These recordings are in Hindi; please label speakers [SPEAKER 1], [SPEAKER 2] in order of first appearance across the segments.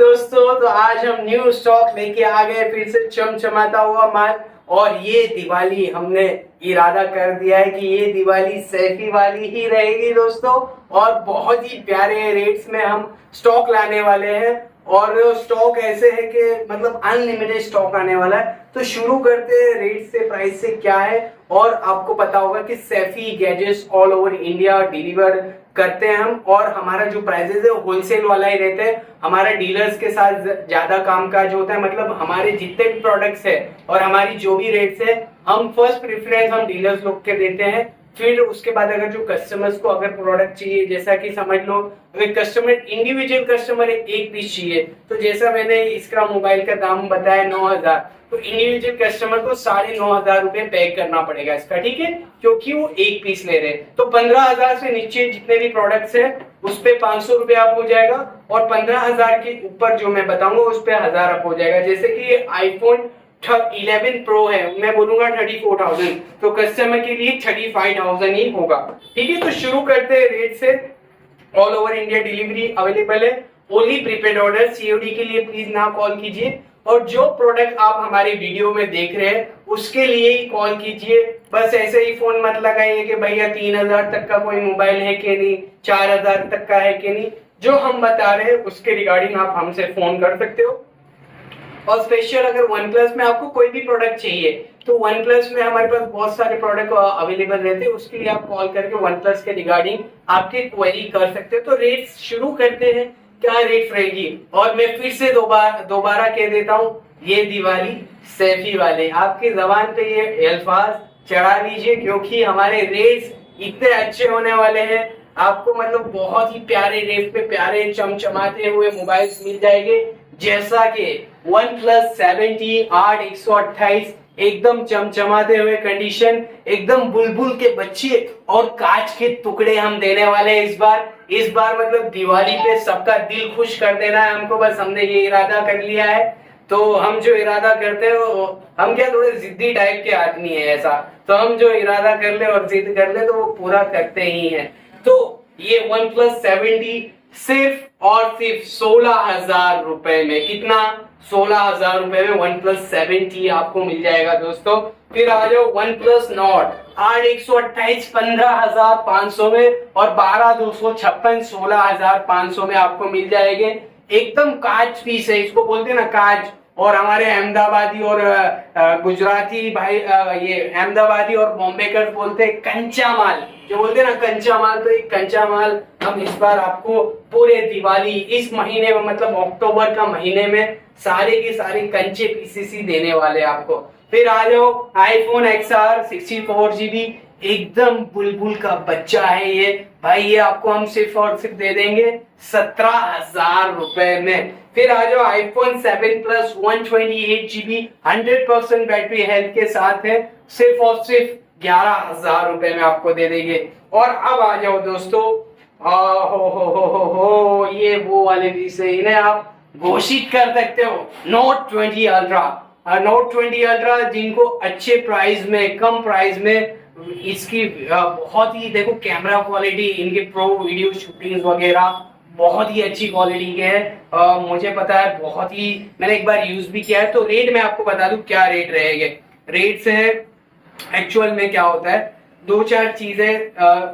[SPEAKER 1] दोस्तों, तो आज हम न्यू स्टॉक लेके आ गए, फिर से चमचमाता हुआ माल। और ये दिवाली हमने इरादा कर दिया है कि ये दिवाली सैफी वाली ही रहेगी दोस्तों। और बहुत ही प्यारे रेट्स में हम स्टॉक लाने वाले हैं। और स्टॉक ऐसे है कि मतलब अनलिमिटेड स्टॉक आने वाला है। तो शुरू करते हैं रेट से, प्राइस से क्या है। और आपको पता होगा कि Saifi gadgets all over India deliver करते हैं हम। और हमारा जो प्राइसेस है होलसेल वाला ही रहता है। हमारा डीलर्स के साथ ज्यादा कामकाज होता है। मतलब हमारे जितने भी प्रोडक्ट्स है और हमारी जो भी रेट्स है, हम फर्स्ट प्रेफरेंस हम डीलर्स लोग के देते हैं। फिर उसके बाद अगर जो कस्टमर्स को अगर प्रोडक्ट चाहिए, जैसा कि समझ लो अगर कस्टमर इंडिविजुअल कस्टमर एक पीस चाहिए, तो जैसा मैंने इसका मोबाइल का दाम बताया 9,000, तो इंडिविजुअल कस्टमर को 9,500 रुपए पे करना पड़ेगा इसका, ठीक है, क्योंकि वो एक पीस ले रहे हैं। तो 15,000 से नीचे जितने भी प्रोडक्ट्स है उस पे 500 रुपए आप हो जाएगा। और 15,000 के ऊपर जो मैं बताऊंगा उस पे 1,000 अप हो जाएगा। जैसे कि ये आईफोन 11 प्रो है, मैं बोलूंगा 34,000, तो कस्टमर के लिए 35,000 ही होगा, ठीक है। तो शुरू करते हैं रेट से। All over India delivery available है। ओनली प्रीपेड ऑर्डर, सीओडी के लिए प्लीज ना कॉल कीजिए। और जो प्रोडक्ट आप हमारे वीडियो में देख रहे हैं उसके लिए ही कॉल कीजिए। बस ऐसे ही फोन मत लगाइए कि भैया 3,000 तक का कोई मोबाइल है कि नहीं, 4,000 तक का है कि नहीं। जो हम बता रहे हैं उसके रिगार्डिंग आप हमसे फोन कर सकते हो। और स्पेशल अगर वन प्लस में आपको कोई भी प्रोडक्ट चाहिए, तो वन प्लस में हमारे पास बहुत सारे प्रोडक्ट अवेलेबल रहते हैं। उसके लिए आप कॉल करके वन प्लस के रिगार्डिंग आपके क्वेरी कर सकते हो। तो रेट शुरू करते हैं, क्या रेट रहेगी। और मैं फिर से दोबारा कह देता हूँ, ये दिवाली सैफी वाले आपकी जबान पे ये अल्फाज चढ़ा लीजिए, क्योंकि हमारे रेट्स इतने अच्छे होने वाले हैं। आपको मतलब बहुत ही प्यारे रेट पे प्यारे चमचमाते हुए मोबाइल्स मिल जाएंगे। जैसा कि OnePlus 7T 8/128 एकदम चमचमाते हुए कंडीशन, एकदम बुलबुल के बच्चे और कांच के टुकड़े हम देने वाले हैं इस बार मतलब दिवाली पे सबका दिल खुश कर देना है हमको। बस हमने ये इरादा कर लिया है। तो हम जो इरादा करते हैं हम क्या थोड़े जिद्दी टाइप के आदमी है ऐसा, तो हम जो इरादा कर ले और जिद कर ले तो वो पूरा करते ही हैं। तो ये OnePlus 7T सिर्फ और सिर्फ 16,000 रुपए में, कितना, 16,000 रुपए में OnePlus 7T आपको मिल जाएगा दोस्तों। फिर आ जाओ OnePlus Nord 8/128 15,500 में, और 12,256 16,500 में आपको मिल जाएंगे। एकदम कांच पीस है, इसको बोलते हैं ना कांच। और हमारे अहमदाबादी और गुजराती भाई, ये अहमदाबादी और बॉम्बे कर बोलते हैं कंचा माल, जो बोलते हैं ना कंचा माल। तो एक कंचा माल हम इस बार आपको पूरे दिवाली इस महीने में, मतलब अक्टूबर का महीने में सारे के सारे कंचे पीसेस ही देने वाले आपको। फिर आ जाओ iPhone XR 64GB, एकदम बुलबुल का बच्चा है ये भाई। ये आपको हम सिर्फ और सिर्फ दे देंगे 17,000 रुपए में। फिर आ जाओ iPhone 7 Plus 128GB 100% battery health के साथ है, सिर्फ और सिर्फ 11,000 रुपए में आपको दे देंगे। और अब आ जाओ दोस्तों, हो ये वो वाले पीस है, इन्हें आप घोषित कर सकते हो Note 20 Ultra। Note 20 Ultra जिनको अच्छे प्राइस में, कम प्राइस में इसकी बहुत ही देखो कैमरा क्वालिटी, इनके प्रो वीडियो शूटिंग वगैरह बहुत ही अच्छी क्वालिटी के हैं। मुझे पता है, बहुत ही मैंने एक बार यूज भी किया है। तो रेट मैं आपको बता दूं क्या रेट रहेंगे। रेट से एक्चुअल में क्या होता है, दो चार चीजें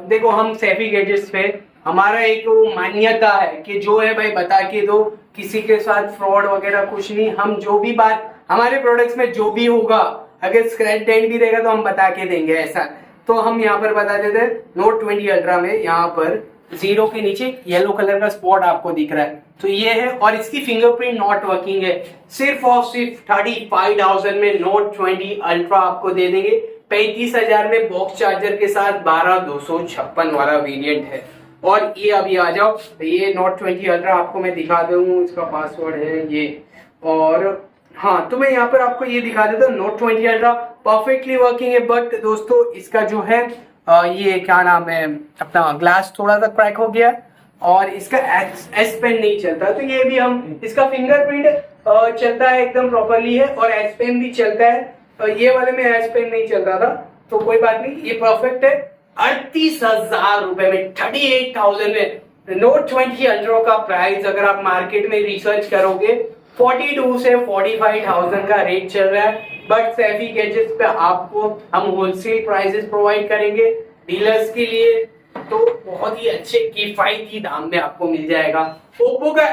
[SPEAKER 1] देखो, हम सैफी गैजेट्स पे हमारा एक मान्यता है कि जो है भाई बता के दो, किसी के साथ फ्रॉड वगैरह कुछ नहीं। हम जो भी बात हमारे प्रोडक्ट्स में जो भी होगा, अगर स्क्रैच डेंट भी रहेगा तो हम बता के देंगे ऐसा। तो हम यहाँ पर बता देते हैं Note 20 Ultra में, यहाँ पर 0 के नीचे येलो कलर का स्पॉट आपको दिख रहा है, तो ये है। और इसकी फिंगरप्रिंट नॉट वर्किंग है। सिर्फ और सिर्फ 35,000 में Note 20 Ultra आपको दे देंगे। 35,000 में बॉक्स चार्जर के साथ 12,256 वाला वेरिएंट है। और ये अभी आ जाओ, ये Note 20 Ultra आपको मैं दिखा दूँ, इसका पासवर्ड है ये। और हाँ, तो मैं यहाँ पर आपको ये दिखा देता हूँ, Note 20 Ultra परफेक्टली वर्किंग है। बट दोस्तों इसका जो है ये क्या नाम है, अपना ग्लास थोड़ा सा क्रैक हो गया और इसका एस पेन नहीं चलता। तो ये भी हम, इसका फिंगरप्रिंट चलता है एकदम प्रॉपरली है, और एस पेन भी चलता है। ये वाले में एस पेन नहीं चलता था, तो कोई बात नहीं, ये परफेक्ट है। 38,000 रुपए में, 38,000 में नोट 20 अल्ट्रा का प्राइस अगर आप मार्केट में रिसर्च करोगे 42 से 45,000 का रेट चल रहा है, बट सैफी गैजेट्स पे आपको हम होलसेल प्राइसेस प्रोवाइड करेंगे डीलर्स के लिए, तो बहुत ही अच्छे किफायती दाम में आपको मिल जाएगा। ओप्पो का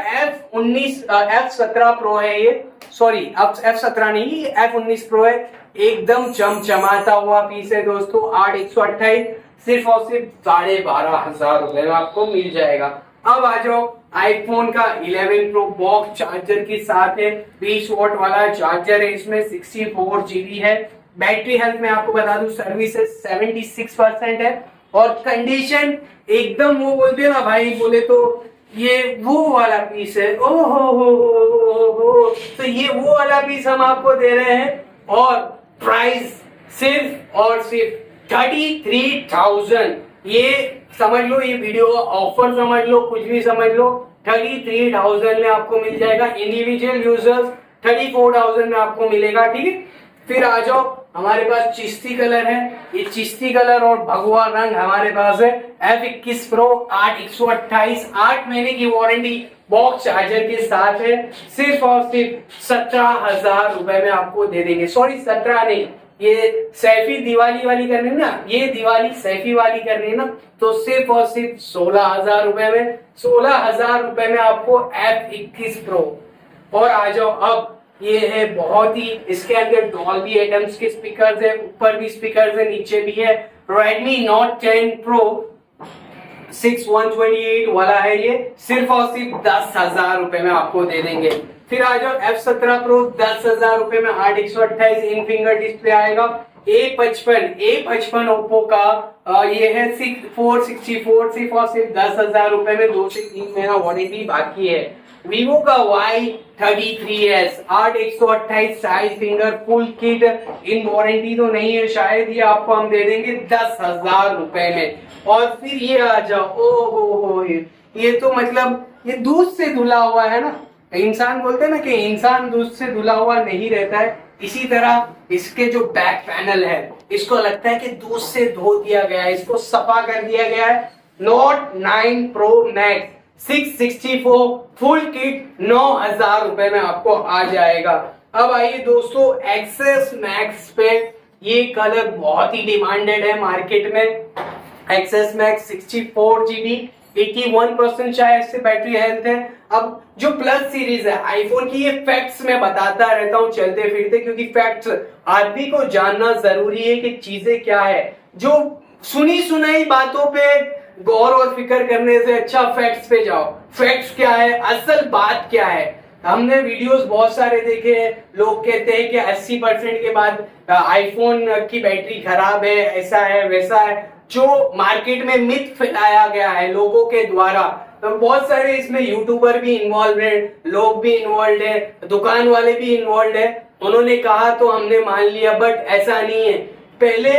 [SPEAKER 1] F17 प्रो है ये, सॉरी F17 नहीं, F19 प्रो है। एकदम चमचमाता हुआ पीस है दोस्तों। 8/128 सिर्फ और सिर्फ 12,500 रुपए में आपको मिल जाएगा। अब आ जाओ आईफोन का 11 प्रो बॉक्स चार्जर के साथ है। 20 वॉट वाला चार्जर है, इसमें 64 GB है। बैटरी हेल्थ में आपको बता दूं सर्विसेज 76% है और कंडीशन एकदम वो बोलते हैं ना भाई, बोले तो ये वो वाला पीस है। ओहो हो, तो ये वो वाला पीस हम आपको दे रहे हैं और प्राइस सिर्फ और सिर्फ 33,000। ये समझ लो, ये वीडियो ऑफर समझ लो, कुछ भी समझ लो, 33,000 में आपको मिल जाएगा। इंडिविजुअल यूजर्स 34,000 में आपको मिलेगा, ठीक है। फिर आ जाओ, हमारे पास चिश्ती कलर है। ये चिश्ती कलर और भगवा रंग हमारे पास है। F21 प्रो 8/128 8 महीने की वारंटी बॉक्स चार्जर के साथ है। सिर्फ और सिर्फ 17,000 रुपए में आपको दे देंगे। सॉरी 17 नहीं, ये सैफी दिवाली वाली करनी है ना, ये दिवाली सैफी वाली करनी है ना, तो सिर्फ और सिर्फ 16,000 रुपए में, 16,000 रुपए में आपको F21 प्रो। और आ जाओ, अब ये है बहुत ही, इसके अंदर डॉल्बी एटम्स के स्पीकर्स है, ऊपर भी स्पीकर्स है, नीचे भी है। Redmi Note 10 Pro 6128 वाला है ये, सिर्फ और सिर्फ 10,000 रुपए में आपको दे देंगे। फिर आ जाओ F17 Pro 10,000 रुपए में 8/128 इन फिंगर डिस्प्ले आएगा। A55 ओप्पो का ये है 464 सिर्फ और सिर्फ 10,000 रुपए में, 2 से 3 महीना वारंटी बाकी है। वीवो का Y33s 8/128 size finger full kit, इन वारंटी तो नहीं है शायद, ये आपको हम दे देंगे 10,000 रुपए में। और फिर ये आ जाओ, ओ ये तो मतलब ये दूध से धुला हुआ है ना, इंसान बोलते हैं ना कि इंसान दूध से धुला हुआ नहीं रहता है, इसी तरह इसके जो बैक पैनल है इसको लगता है कि दूध से धो दिया गया है, इसको सफा कर दिया गया है। Note 9 Pro Max 664 full kit 9,000 रुपए में आपको आ जाएगा। अब आइए दोस्तों एक्सेस मैक्स पे, ये कलर बहुत ही डिमांडेड है मार्केट में। एक्सेस मैक्स 64 GB 81% शायद से बैटरी हेल्थ है। अब जो प्लस सीरीज है आईफोन की, ये फैक्ट्स में बताता रहता हूँ चलते फिरते, क्योंकि फैक्ट्स आदमी को जानना जरूरी है कि चीजें क्या है। जो सुनी सुनाई बातों पे गौर और फिक्र करने से अच्छा फैक्ट्स पे जाओ। फैक्ट्स क्या है, असल बात क्या है। हमने वीडियोस बहुत सारे देखे हैं, लोग कहते हैं कि 80% के बाद आईफोन की बैटरी खराब है, ऐसा है वैसा है, जो मार्केट में मिथ फैलाया गया है लोगों के द्वारा। तो बहुत सारे इसमें यूट्यूबर भी इन्वॉल्व है, लोग भी इन्वॉल्व है, दुकान वाले भी इन्वॉल्व है। उन्होंने कहा तो हमने मान लिया, बट ऐसा नहीं है। पहले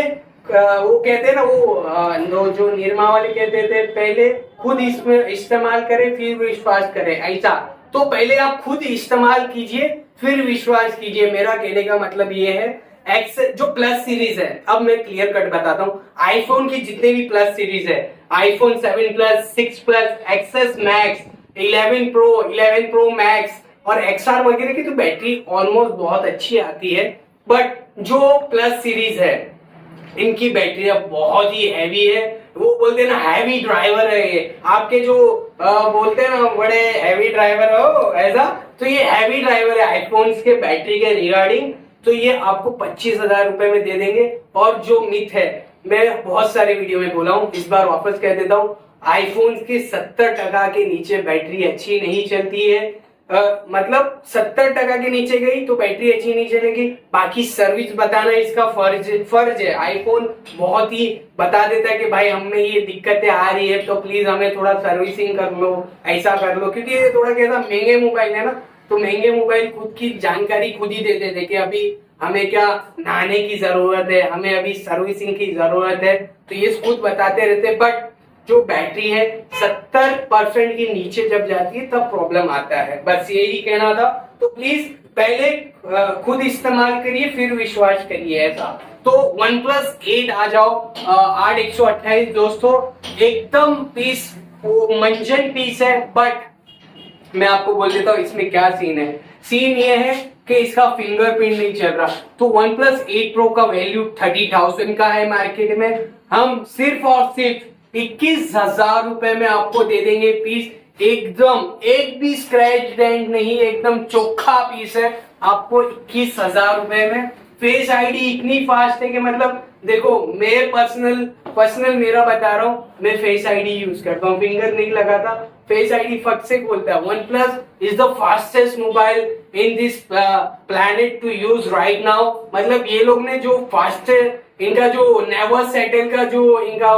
[SPEAKER 1] वो कहते हैं ना, वो जो निरमा वाले कहते थे पहले खुद इसमें इस्तेमाल करें फिर विश्वास करें, ऐसा। तो पहले आप खुद इस्तेमाल कीजिए फिर विश्वास कीजिए, मेरा कहने का मतलब ये है। एक्स जो प्लस सीरीज है, अब मैं क्लियर कट बताता हूँ, आईफोन की जितने भी प्लस सीरीज है, iPhone 7 plus 6 plus XS max 11 pro 11 pro max और एक्सआर वगैरह की तो बैटरी ऑलमोस्ट बहुत अच्छी आती है, बट जो प्लस सीरीज है इनकी बैटरी अब बहुत ही हैवी है। वो बोलते हैं ना हैवी ड्राइवर है ये, आपके जो बोलते हैं ना बड़े हैवी ड्राइवर हो ऐसा, तो ये हैवी ड्राइवर है आईफोन के बैटरी के रिगार्डिंग। तो ये आपको 25,000 रुपए में दे देंगे। और जो मिथ है, मैं बहुत सारे वीडियो में बोला हूँ, इस बार वापस कह देता हूँ, आईफोन के 70% के नीचे बैटरी अच्छी नहीं चलती है। मतलब 70% के नीचे गई तो बैटरी अच्छी नहीं चलेगी। बाकी सर्विस बताना इसका फर्ज है। आईफोन बहुत ही बता देता है कि भाई हमें ये दिक्कतें आ रही है तो प्लीज हमें थोड़ा सर्विसिंग कर लो, ऐसा कर लो, क्योंकि ये थोड़ा कैसा महंगे मोबाइल है ना, तो महंगे मोबाइल खुद की जानकारी खुद ही दे देते कि अभी हमें क्या नहाने की जरूरत है, हमें अभी सर्विसिंग की जरूरत है, तो ये खुद बताते रहते। बट जो बैटरी है 70% के नीचे जब जाती है तब प्रॉब्लम आता है, बस यही कहना था। तो प्लीज पहले खुद इस्तेमाल करिए फिर विश्वास करिए ऐसा। तो OnePlus 8 आ जाओ 8/128 दोस्तों, एकदम पीस वो मंजन पीस है, बट मैं आपको बोल देता हूँ इसमें क्या सीन है। सीन ये है कि इसका फिंगरप्रिंट नहीं चल रहा। तो OnePlus 8 Pro का वैल्यू 30,000 का है मार्केट में, हम सिर्फ और सिर्फ 21,000 रुपए में आपको दे देंगे पीस। एकदम एक भी स्क्रैच डेंट नहीं, एकदम चोखा पीस है आपको 21,000 रुपए में। फेस आईडी इतनी फास्ट है कि मतलब देखो, मैं पर्सनल मेरा बता रहा हूँ, मैं फेस आईडी यूज करता हूँ, फिंगर नहीं लगाता, फेस आईडी फट से खोलता है। OnePlus is the fastest mobile in this planet to use right now. मतलब ये लोग ने जो फास्ट, इनका जो नेवर सेटल का जो इनका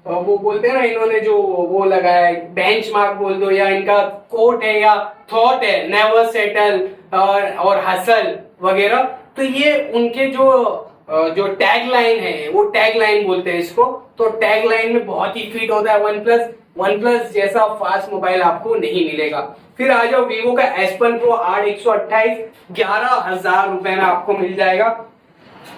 [SPEAKER 1] वो बोलते हैं ना, इन्होंने जो वो लगाया है, बेंचमार्क बोल दो या इनका कोट है या थॉट है, नेवर सेटल और हसल वगैरह। तो ये उनके जो टैग लाइन है, वो टैग लाइन बोलते हैं इसको। तो टैग लाइन में बहुत ही फिट होता है OnePlus जैसा फास्ट मोबाइल आपको नहीं मिलेगा। फिर आ जाओ Vivo का S1 Pro 8/128, 11,000 रुपए में आपको मिल जाएगा।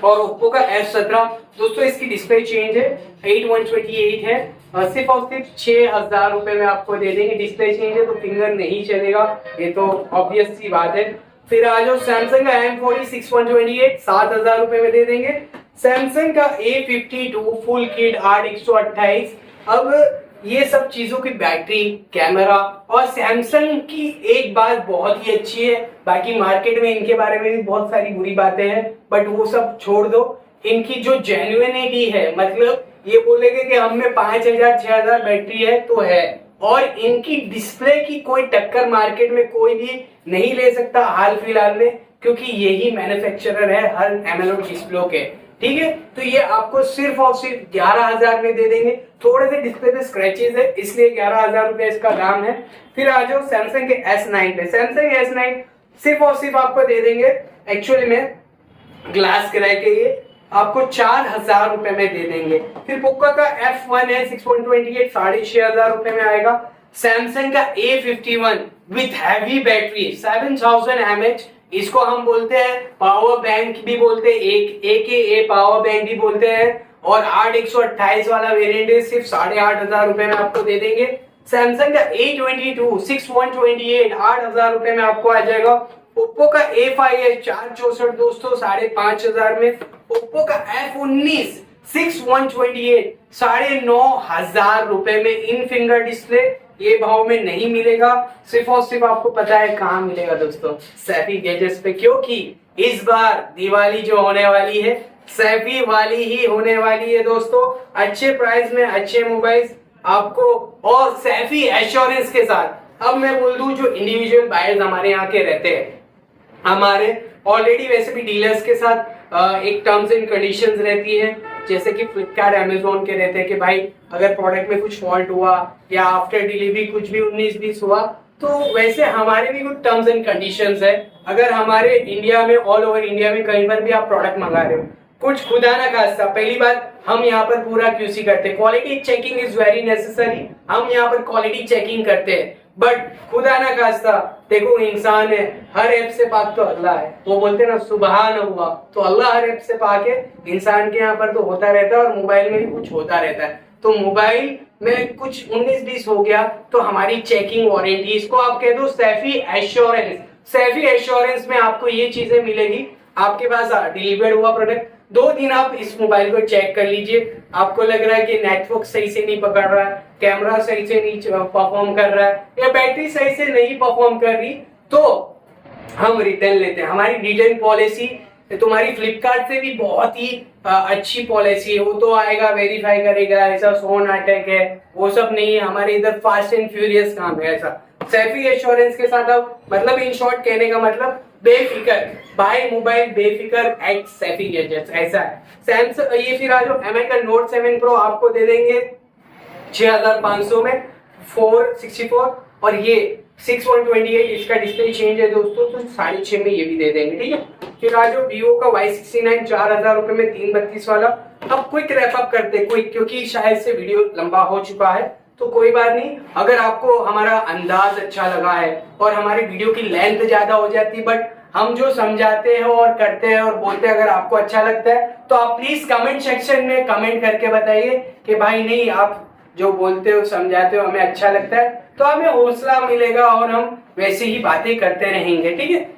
[SPEAKER 1] और Oppo का F17, दोस्तों इसकी डिस्प्ले चेंज है, 8128 है, सिर्फ और सिर्फ 6,000 रुपए में आपको दे देंगे। डिस्प्ले चेंज है तो फिंगर नहीं चलेगा, ये तो ऑब्वियस सी बात है। फिर आ जाओ सैमसंग का M40 6128, 7,000 रुपए में दे देंगे। सैमसंग का A52 फुल किट 8/128। अब ये सब चीजों की बैटरी, कैमरा और सैमसंग की एक बात बहुत ही अच्छी है, बाकी मार्केट में इनके बारे में भी बहुत सारी बुरी बातें हैं, बट वो सब छोड़ दो। इनकी जो जेन्युइनिटी है, मतलब ये बोलेंगे कि हम में 5,000 6,000 बैटरी है तो है, और इनकी डिस्प्ले की कोई टक्कर मार्केट में कोई भी नहीं ले सकता हाल फिलहाल में, क्योंकि यही मैन्युफैक्चरर है हर एमोलेड डिस्प्ले के। ठीक है, तो ये आपको सिर्फ और सिर्फ 11,000 में दे देंगे। थोड़े से डिस्प्ले पे स्क्रैचेस है, इसलिए 11,000 रुपए इसका दाम है। फिर आ जाओ सैमसंग के S9 पे। सैमसंग S9 सिर्फ और सिर्फ आपको दे देंगे, एक्चुअली में ग्लास क्रैक है ये, आपको 4,000 रुपए में दे देंगे। फिर पोको का F1 है 6.28, 6,500 रुपए में आएगा। सैमसंग का A51 with heavy battery 7000 mAh, इसको हम बोलते हैं पावर बैंक भी बोलते हैं, एक पावर बैंक भी बोलते हैं, और 8/128 वाला वेरिएंट है, सिर्फ 8,500 रुपए में आपको दे देंगे। सैमसंग का A22 6128, 8,000 रुपए में आपको आ जाएगा। ओप्पो का A5 है 464 दोस्तों, 5,500 में। ओप्पो का F19 6128, 9,500 रुपए में इन फिंगर डिस्प्ले, ये भाव में नहीं मिलेगा। सिर्फ और सिर्फ आपको पता है कहाँ मिलेगा दोस्तों, सैफी गैजेट्स पे, क्योंकि इस बार दिवाली जो होने वाली है सैफी वाली ही होने वाली है दोस्तों। अच्छे प्राइस में अच्छे मोबाइल आपको और सैफी एश्योरेंस के साथ। अब मैं बोल दूं, जो इंडिविजुअल बायर्स हमारे यहाँ के रहते हैं, हमारे ऑलरेडी वैसे भी डीलर्स के साथ एक टर्म्स एंड कंडीशंस रहती है, जैसे कि फ्लिपकार्ट अमेजोन के रहते हैं कि भाई अगर प्रोडक्ट में कुछ फॉल्ट हुआ या आफ्टर डिलीवरी कुछ भी 19-20 हुआ, तो वैसे हमारे भी कुछ टर्म्स एंड कंडीशंस है। अगर हमारे इंडिया में, ऑल ओवर इंडिया में कहीं पर भी आप प्रोडक्ट मंगा रहे हो, कुछ खुदा ना खास्ता, पहली बात हम यहाँ पर पूरा QC करते हैं, quality checking is very necessary, हम यहाँ पर क्वालिटी चेकिंग करते हैं। बट खुदा ना खास्ता देखो, इंसान है, हर ऐप से पाक तो अल्लाह है, वो बोलते हैं ना सुबहान अल्लाह, तो अल्लाह हर ऐप से पाक है, इंसान के यहाँ पर तो होता रहता है, और मोबाइल में भी कुछ होता रहता है। तो मोबाइल में कुछ 19-20 हो गया तो हमारी चेकिंग वारंटी, इसको आप कह दो सैफी एश्योरेंस। सैफी एश्योरेंस में आपको ये चीजें मिलेगी, आपके पास डिलीवर्ड हुआ प्रोडक्ट, 2 दिन आप इस मोबाइल को चेक कर लीजिए, आपको लग रहा है कि नेटवर्क सही से नहीं पकड़ रहा है, कैमरा सही से नहीं परफॉर्म कर रहा है, या बैटरी सही से नहीं परफॉर्म कर रही, तो हम रिटर्न लेते हैं। हमारी रिटर्न पॉलिसी तुम्हारी फ्लिपकार्ट से भी बहुत ही अच्छी पॉलिसी है, वो तो आएगा वेरीफाई करेगा, ऐसा सो नाटक है वो सब नहीं है, हमारे इधर फास्ट एंड फ्यूरियस काम है ऐसा। सैफी एश्योरेंस के साथ आप, मतलब इन शॉर्ट कहने का मतलब बेफिक्र, बाय मोबाइल बेफिक्र एट सैफी गैजेट्स, ऐसा है। सैमसंग ये फिर आज एमआई का नोट 7 प्रो आपको दे देंगे 6,500 में 464, और ये 6/128 इसका डिस्प्ले चेंज है दोस्तों, तो 6.5 में ये भी दे देंगे। ठीक है, फिर आज Vivo का Y69 4,000 रुपए में 332 वाला। अब क्विक रैप अप करते क्विक, क्योंकि शायद से वीडियो लंबा हो चुका है, तो कोई बात नहीं, अगर आपको हमारा अंदाज अच्छा लगा है और हमारी वीडियो की लेंथ ज्यादा हो जाती, बट हम जो समझाते हैं और करते हैं और बोलते हैं अगर आपको अच्छा लगता है, तो आप प्लीज कमेंट सेक्शन में कमेंट करके बताइए कि भाई नहीं, आप जो बोलते हो समझाते हो हमें अच्छा लगता है, तो हमें हौसला मिलेगा और हम वैसे ही बातें करते रहेंगे, ठीक है।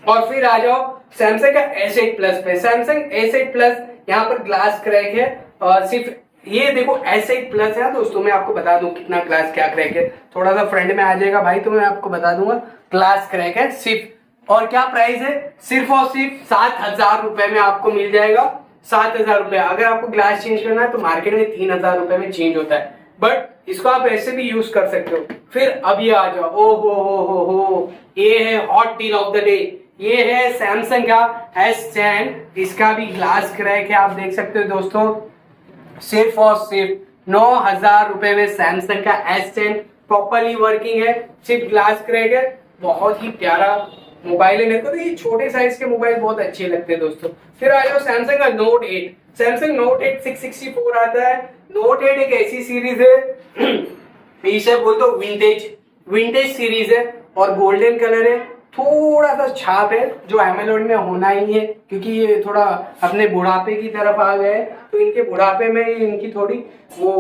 [SPEAKER 1] और फिर आ जाओ सैमसंग का S8 प्लस पे। सैमसंग S8 प्लस यहाँ पर ग्लास क्रैक है, और सिर्फ ये देखो S8 प्लस है दोस्तों, मैं आपको बता दूं कितना ग्लास क्या क्रैक है, थोड़ा सा फ्रंट में आ जाएगा भाई तो मैं आपको बता दूंगा। ग्लास क्रैक है सिर्फ, और क्या प्राइस है, सिर्फ और सिर्फ 7,000 रुपए में आपको मिल जाएगा। 7,000 रुपए। अगर आपको ग्लास चेंज करना है तो मार्केट में 3,000 रुपए में चेंज होता है, बट इसको आप ऐसे भी यूज कर सकते हो। फिर अभी आ जाओ, ओ हो, ये है hot deal of the day, ये है सैमसंग का S10। इसका भी ग्लास क्रैक है, आप देख सकते हो दोस्तों, सिर्फ और सिर्फ 9,000 रुपए में सैमसंग का S10 प्रॉपरली वर्किंग है, सिर्फ ग्लास क्रैक है। बहुत ही प्यारा मोबाइल है, मेरे को तो ये छोटे साइज के मोबाइल बहुत अच्छे लगते हैं दोस्तों। फिर आ जाओ सैमसंग का नोट 8। सैमसंग नोट 8 664 आता है। नोट 8 एक ऐसी सीरीज है इसे बोलते हो विंटेज सीरीज है, और गोल्डन कलर है, थोड़ा सा छाप है जो एमोलेड में होना ही है, क्योंकि ये थोड़ा अपने बुढ़ापे की तरफ आ गए, तो इनके बुढ़ापे में इनकी थोड़ी वो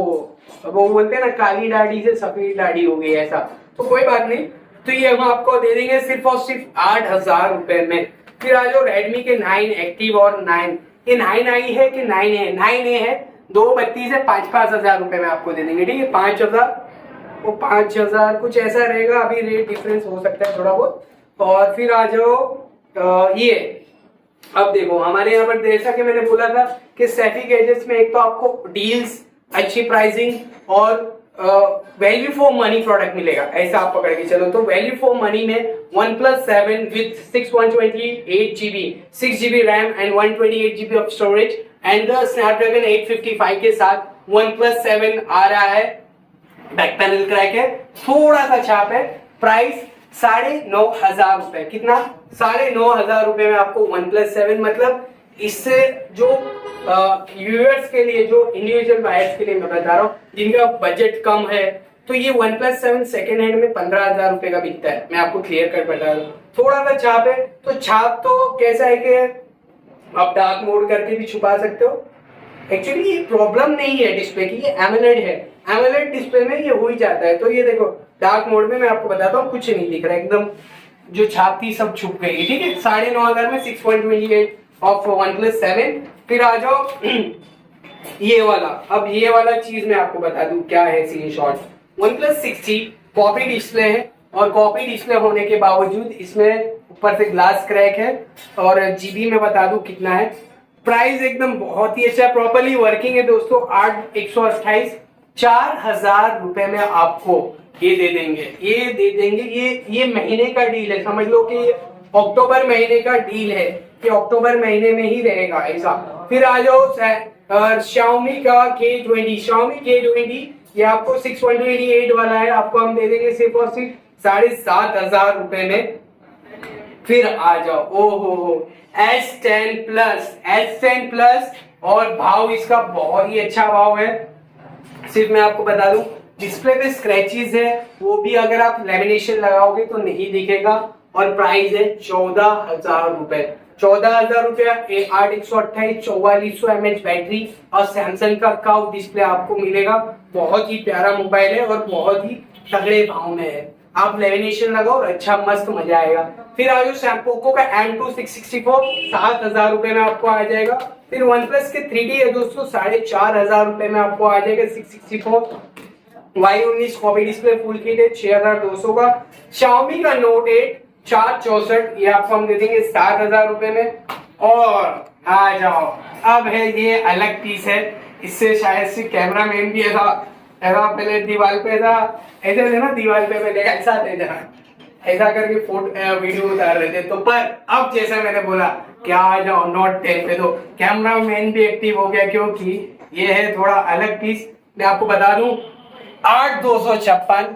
[SPEAKER 1] बोलते हैं ना, काली दाढ़ी से सफेद दाढ़ी हो गई ऐसा, तो कोई बात नहीं। तो ये हम आपको दे देंगे सिर्फ और सिर्फ 8,000 रुपए में। फिर आ जाओ रेडमी के 9 एक्टिव और 9, ये 9i है कि 9a, 9a है, 232 है, 5,000 रुपए में आपको दे देंगे, ठीक है। 5,000 वो 5,000 कुछ ऐसा रहेगा, अभी रेट डिफरेंस हो सकता है थोड़ा बहुत। और फिर आ जाओ ये, अब देखो हमारे यहाँ पर जैसा कि मैंने बोला था कि सैफी गैजेट्स में एक तो आपको डील्स, अच्छी प्राइसिंग और वैल्यू फॉर मनी प्रोडक्ट मिलेगा, ऐसा आप पकड़ के चलो। तो वैल्यू फॉर मनी में OnePlus 7 with 128GB 6GB RAM and 128GB of storage and Snapdragon 855 के साथ OnePlus 7 आ रहा है। बैक पैनल क्रैक है, थोड़ा सा छाप है, प्राइस 9,500 रुपए। कितना? 9,500 रुपए में आपको OnePlus 7, मतलब इससे जो व्यूअर्स के लिए, जो इंडिविजुअल बायर्स के लिए मैं बता रहा हूँ जिनका बजट कम है, तो ये OnePlus 7 सेकेंड हैंड में 15,000 रुपए का बिकता है। मैं आपको क्लियर कट बता दूं, थोड़ा सा छाप है, तो छाप तो कैसा है कि आप डार्क मोड करके भी छुपा सकते हो। एक्चुअली ये प्रॉब्लम नहीं है डिस्प्ले की, ये एमोलेड है, एमोलेड डिस्प्ले में ये हो ही जाता है। तो ये देखो डार्क मोड में मैं आपको बताता हूँ कुछ नहीं दिख रहा, एकदम जो छाप थी सब छुप गई, ठीक है। 9,500 में 6.28 ऑफ OnePlus 7। फिर आ जाओ ये वाला, अब ये वाला चीज मैं आपको बता दूं क्या है scene shot. OnePlus 6T copy display है, और कॉपी डिस्प्ले होने के बावजूद इसमें ऊपर से ग्लास क्रैक है, और जीबी में बता दूं कितना है। प्राइस एकदम बहुत ही अच्छा, प्रॉपर्ली वर्किंग है दोस्तों। 8/128 4,000 रुपए में आपको ये दे देंगे, ये महीने का डील है, समझ लो कि अक्टूबर महीने का डील है, कि अक्टूबर महीने में ही रहेगा ऐसा। फिर आ जाओ Xiaomi का K20, ये आपको 6.88 वाला है, आपको हम दे देंगे सिर्फ और सिर्फ 7,500 रुपए में। फिर आ जाओ ओहो S10 प्लस, और भाव इसका बहुत ही अच्छा भाव है। सिर्फ मैं आपको बता दूं डिस्प्ले पे स्क्रैचेस है, वो भी अगर आप लेमिनेशन लगाओगे तो नहीं दिखेगा, और प्राइस है 14,000 रुपए। 14,000 रुपया, 8/128 4400 mAh बैटरी, और सैमसंग का कर्व डिस्प्ले आपको मिलेगा। बहुत ही प्यारा मोबाइल है और बहुत ही तगड़े भाव में है, आप लेमिनेशन लगाओ और अच्छा मस्त मजा आएगा। फिर आ जाओ पोको का M2 664 7,000 रुपए में आपको आ जाएगा। फिर OnePlus के 3D है दोस्तों, 4,500 रुपए में आपको आ जाएगा 664। Y19 copy display full kit है 6,200 का। Xiaomi का Note 8 464, ये आपको हम दे देंगे 7,000 रुपए में। और आ जाओ, अब है ये अलग पीस है, इससे शायद से कैमरा मैन भी ऐसा पहले दीवार पे था, ऐसे थे ना दीवार पे पहले ऐसा करके फोटो वीडियो उतार रहे थे। तो पर अब जैसा मैंने बोला क्या आ जाओ Note 10 पे, तो कैमरा मैन भी एक्टिव हो गया, क्योंकि ये है थोड़ा अलग पीस। मैं आपको बता दूं 8,256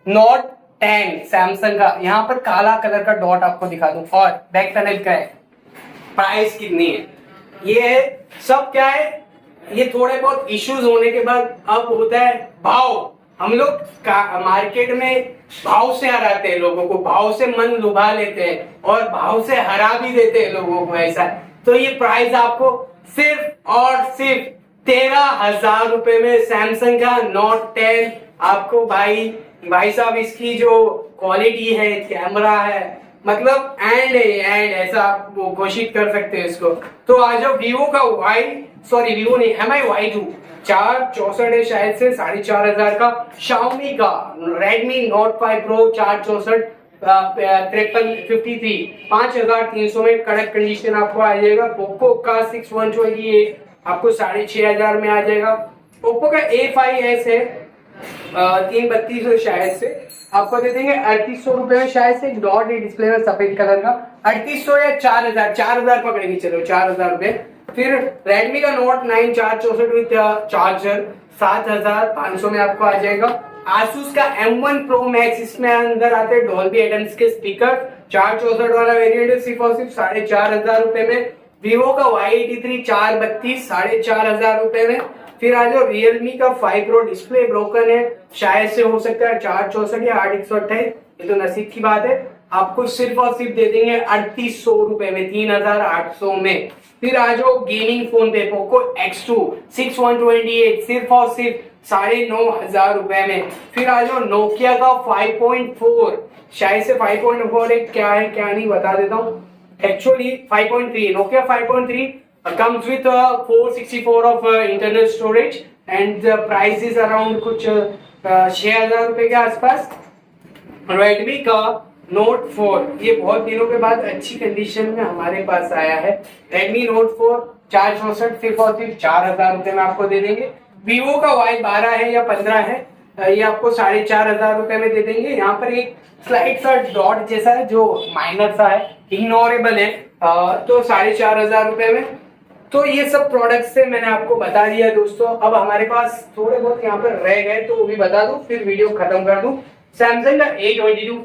[SPEAKER 1] Note 10 सैमसंग का, यहाँ पर काला कलर का डॉट आपको दिखा दूं, और बैक पैनल का है। प्राइस कितनी है, ये सब क्या है, ये थोड़े बहुत इश्यूज होने के बाद अब होता है भाव। हम लोग मार्केट में भाव से हराते हैं लोगों को, भाव से मन लुभा लेते हैं और भाव से हरा भी देते हैं लोगों को, ऐसा। तो ये प्राइस आपको सिर्फ और सिर्फ 13,000 रुपए में सैमसंग का नोट 10 आपको भाई साहब, इसकी जो क्वालिटी है, कैमरा है, मतलब एंड ऐसा आप वो घोषित कर सकते हैं इसको। तो आ जाओ वीवो का वीवो नहीं, MI Y2 464 है शायद से, 4,500 का। Xiaomi का Redmi Note 5 Pro 464 53 5,300 में कड़क कंडीशन आपको आ जाएगा। पोको का 6128 आपको 6,500 में आ जाएगा। ओप्पो का A5s है 332 शायद से, आपको दे देंगे 3,800 रुपए में शायद से। डॉट डिस्प्ले में सफेद कलर का 3,800 या 4,000 पकड़ेंगे, चलो 4,000 रुपए। फिर Redmi का Note 9 464 विद चार्जर 7,500 में आपको आ जाएगा। Asus का M1 Pro Max, इसमें अंदर आते हैं Dolby Atmos के स्पीकर, 464 वाला वेरिएंट है, सिर्फ और सिर्फ 4,500 रुपए में। Vivo का Y83 432 4,500 रुपए में। फिर आ जाओ Realme का 5 Pro, डिस्प्ले ब्रोकन है शायद से, हो सकता है 464 या 8,128, ये तो नसीब की बात है। आपको सिर्फ और सिर्फ दे देंगे 3,800 रुपए में, 3,800 में। फिर आ जाओ गेमिंग फोन पे, पोको X2 6128 सिर्फ और सिर्फ 9,500 रुपए में। फिर आ जाओ नोकिया का 5.4, शायद से 5.4 है, क्या है क्या नहीं बता देता हूँ। Actually 5.3, Nokia 5.3 comes with 464 of internal storage and the price is around कुछ 6,000 रुपए के आसपास। Redmi का Note 4, ये बहुत दिनों के बाद अच्छी कंडीशन में हमारे पास आया है। Redmi Note 4 464 सिर्फ और सिर्फ 4,000 रुपए में आपको दे देंगे। Vivo का Y12 है या 15 है, ये आपको 4,500 रुपए में दे देंगे। यहाँ पर एक स्लाइड सा डॉट जैसा है जो माइनर सा है, इग्नोरेबल है, तो 4,500 रुपए में। तो ये सब प्रोडक्ट्स से मैंने आपको बता दिया दोस्तों। अब हमारे पास थोड़े बहुत यहाँ पर रह गए तो वो भी बता दूं, फिर वीडियो खत्म कर दूं। सैमसंग का A22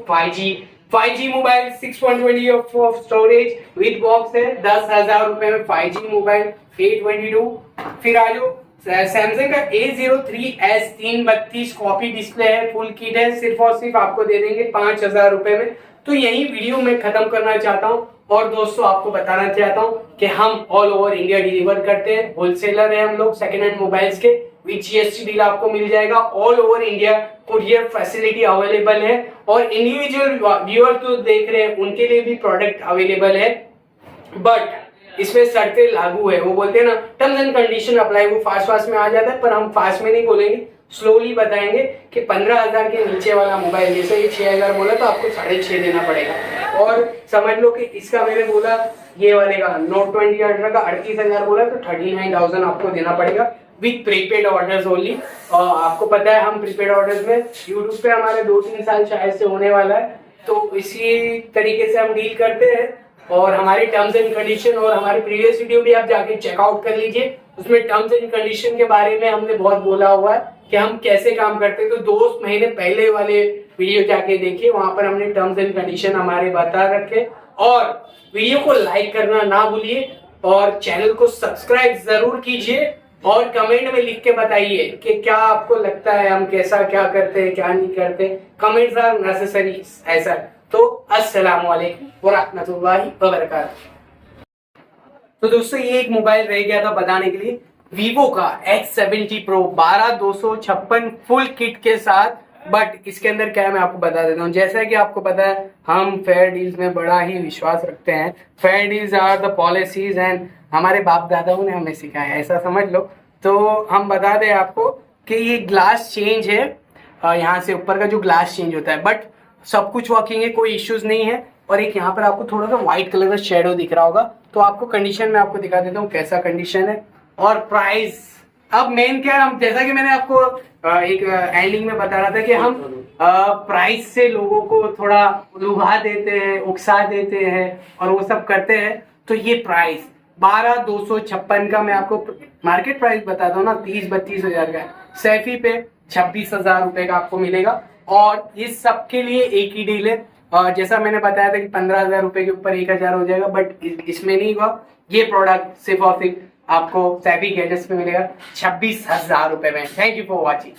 [SPEAKER 1] 5G mobile 6.20 of storage with box है, 10,000 रुपए में 5G मोबाइल A22। फिर आ जाओ सैमसंग का A03s 332 कॉपी डिस्प्ले है, फुल किट है, सिर्फ और सिर्फ आपको दे देंगे 5,000 रुपए में। तो यही वीडियो मैं खत्म करना चाहता हूँ और दोस्तों आपको बताना चाहता हूँ कि हम ऑल ओवर इंडिया डिलीवर करते हैं, होलसेलर है हम लोग सेकेंड हैंड मोबाइल्स के, विद GST डील आपको मिल जाएगा। All over India courier facility available है और इंडिविजुअल व्यूअर जो देख रहे हैं उनके लिए भी प्रोडक्ट अवेलेबल है, बट इसमें शर्तें लागू है। वो बोलते हैं ना टर्म्स एंड कंडीशन अप्लाई, वो फास्ट में आ जाता है, पर हम फास्ट में नहीं बोलेंगे, स्लोली बताएंगे कि 15,000 के नीचे वाला मोबाइल, जैसे ये 6,000 बोला तो आपको 6,500 देना पड़ेगा। और समझ लो कि इसका मैंने बोला ये वाले का Note 20 अल्ट्रा का 38,000 बोला तो 39,000 आपको देना पड़ेगा विथ प्रीपेड ऑर्डर्स ओनली। आपको पता है हम प्रीपेड ऑर्डर्स में यूट्यूब पे हमारे 2-3 साल शायद से होने वाला है, तो इसी तरीके से हम डील करते हैं। और हमारी टर्म्स एंड कंडीशन और हमारे प्रीवियस वीडियो भी आप जाके चेकआउट कर लीजिए, उसमें टर्म्स एंड कंडीशन के बारे में हमने बहुत बोला हुआ है कि हम कैसे काम करते हैं। तो 2 महीने पहले वाले वीडियो जाके देखिए, वहां पर हमने टर्म्स एंड कंडीशन हमारे बता रखे। और वीडियो को लाइक करना ना भूलिए और चैनल को सब्सक्राइब जरूर कीजिए और कमेंट में लिख के बताइए कि क्या आपको लगता है हम कैसा क्या करते हैं क्या नहीं करते। कमेंट्स आर नेसेसरी ऐसा। तो अस्सलाम वालेकुम व रहमतुल्लाहि व बरकातहू। तो दोस्तों ये एक मोबाइल रह गया था बताने के लिए, वीवो का X70 Pro 12,256 फुल किट के साथ। बट इसके अंदर क्या है मैं आपको बता देता हूँ। जैसा कि आपको पता है हम फेयर डील्स में बड़ा ही विश्वास रखते हैं। Fair deals are the policies and हमारे बाप दादाओं ने हमें सिखाया, ऐसा समझ लो। तो हम बता दें आपको कि ये ग्लास चेंज है, यहाँ से ऊपर का जो ग्लास चेंज होता है, बट सब कुछ वर्किंग है, कोई इश्यूज नहीं है। और एक यहाँ पर आपको थोड़ा सा व्हाइट कलर का शेडो दिख रहा होगा, तो आपको कंडीशन में आपको दिखा देता हूँ कैसा कंडीशन है और प्राइस। अब मेन क्या है, हम जैसा कि मैंने आपको एक एंडिंग में बता रहा था कि हम प्राइस से लोगों को थोड़ा लुभा देते हैं, उकसा देते हैं और वो सब करते हैं। तो ये प्राइस 12,256 का मैं आपको मार्केट प्राइस बताता हूँ ना, 30-32 हजार का। सैफी पे 26,000 रुपए का आपको मिलेगा। और इस सब के लिए एक ही डील है। जैसा मैंने बताया था कि 15,000 रुपए के ऊपर 1,000 हो जाएगा, बट इसमें नहीं हुआ। ये प्रोडक्ट सिर्फ और सिर्फ आपको सैफी गैजेट्स पे मिलेगा 26,000 रुपए में। Thank you for watching.